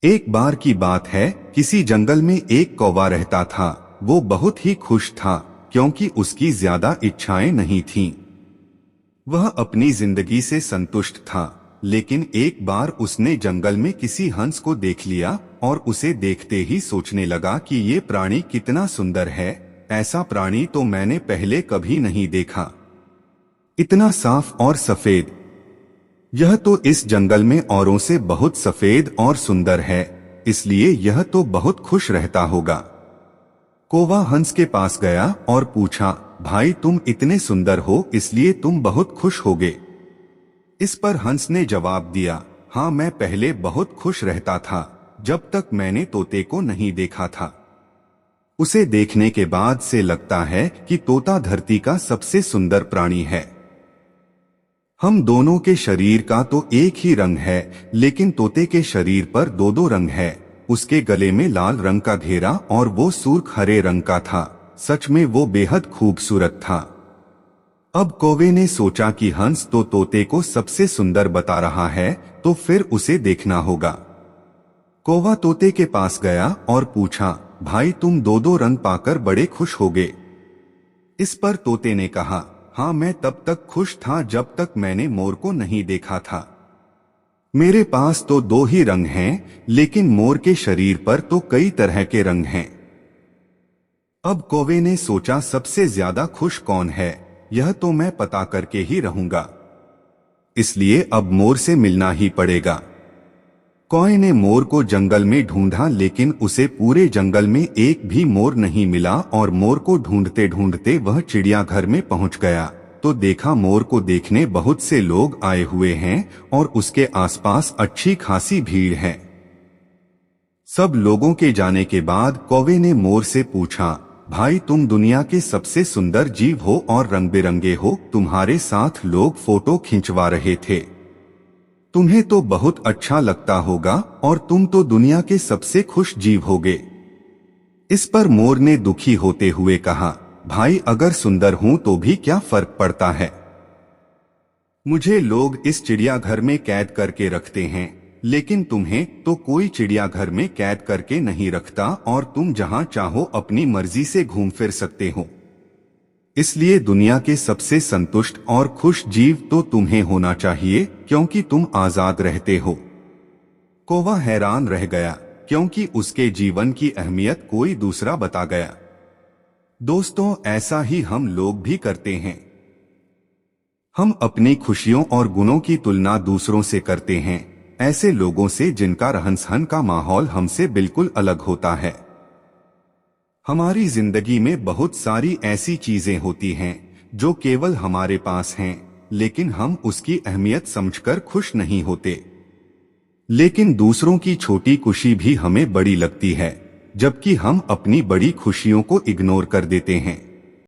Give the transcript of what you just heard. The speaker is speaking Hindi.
एक बार की बात है, किसी जंगल में एक कौवा रहता था। वो बहुत ही खुश था क्योंकि उसकी ज्यादा इच्छाएं नहीं थीं। वह अपनी जिंदगी से संतुष्ट था, लेकिन एक बार उसने जंगल में किसी हंस को देख लिया और उसे देखते ही सोचने लगा कि ये प्राणी कितना सुंदर है। ऐसा प्राणी तो मैंने पहले कभी नहीं देखा, इतना साफ और सफेद। यह तो इस जंगल में औरों से बहुत सफेद और सुंदर है, इसलिए यह तो बहुत खुश रहता होगा। कौवा हंस के पास गया और पूछा, भाई तुम इतने सुंदर हो इसलिए तुम बहुत खुश होगे। इस पर हंस ने जवाब दिया, हाँ मैं पहले बहुत खुश रहता था जब तक मैंने तोते को नहीं देखा था। उसे देखने के बाद से लगता है कि तोता धरती का सबसे सुंदर प्राणी है। हम दोनों के शरीर का तो एक ही रंग है, लेकिन तोते के शरीर पर दो दो रंग है। उसके गले में लाल रंग का घेरा और वो सुर्ख हरे रंग का था। सच में वो बेहद खूबसूरत था। अब कौवे ने सोचा कि हंस तो तोते को सबसे सुंदर बता रहा है, तो फिर उसे देखना होगा। कौवा तोते के पास गया और पूछा, भाई तुम दो दो रंग पाकर बड़े खुश होगे। इस पर तोते ने कहा, हाँ मैं तब तक खुश था जब तक मैंने मोर को नहीं देखा था। मेरे पास तो दो ही रंग हैं, लेकिन मोर के शरीर पर तो कई तरह के रंग हैं। अब कौवे ने सोचा, सबसे ज्यादा खुश कौन है, यह तो मैं पता करके ही रहूंगा। इसलिए अब मोर से मिलना ही पड़ेगा। कौवे ने मोर को जंगल में ढूंढा, लेकिन उसे पूरे जंगल में एक भी मोर नहीं मिला और मोर को ढूंढते ढूंढते वह चिड़ियाघर में पहुंच गया तो देखा मोर को देखने बहुत से लोग आए हुए हैं और उसके आसपास अच्छी खासी भीड़ है। सब लोगों के जाने के बाद कौवे ने मोर से पूछा, भाई तुम दुनिया के सबसे सुंदर जीव हो और रंग बिरंगे हो, तुम्हारे साथ लोग फोटो खिंचवा रहे थे। तुम्हें तो बहुत अच्छा लगता होगा और तुम तो दुनिया के सबसे खुश जीव होगे। इस पर मोर ने दुखी होते हुए कहा, भाई अगर सुंदर हूं तो भी क्या फर्क पड़ता है। मुझे लोग इस चिड़ियाघर में कैद करके रखते हैं, लेकिन तुम्हें तो कोई चिड़ियाघर में कैद करके नहीं रखता और तुम जहां चाहो अपनी मर्जी से घूम फिर सकते हो। इसलिए दुनिया के सबसे संतुष्ट और खुश जीव तो तुम्हें होना चाहिए, क्योंकि तुम आजाद रहते हो। कौवा हैरान रह गया, क्योंकि उसके जीवन की अहमियत कोई दूसरा बता गया। दोस्तों, ऐसा ही हम लोग भी करते हैं। हम अपनी खुशियों और गुणों की तुलना दूसरों से करते हैं, ऐसे लोगों से जिनका रहन सहन का माहौल हमसे बिल्कुल अलग होता है। हमारी जिंदगी में बहुत सारी ऐसी चीजें होती हैं जो केवल हमारे पास हैं, लेकिन हम उसकी अहमियत समझकर खुश नहीं होते। लेकिन दूसरों की छोटी खुशी भी हमें बड़ी लगती है, जबकि हम अपनी बड़ी खुशियों को इग्नोर कर देते हैं।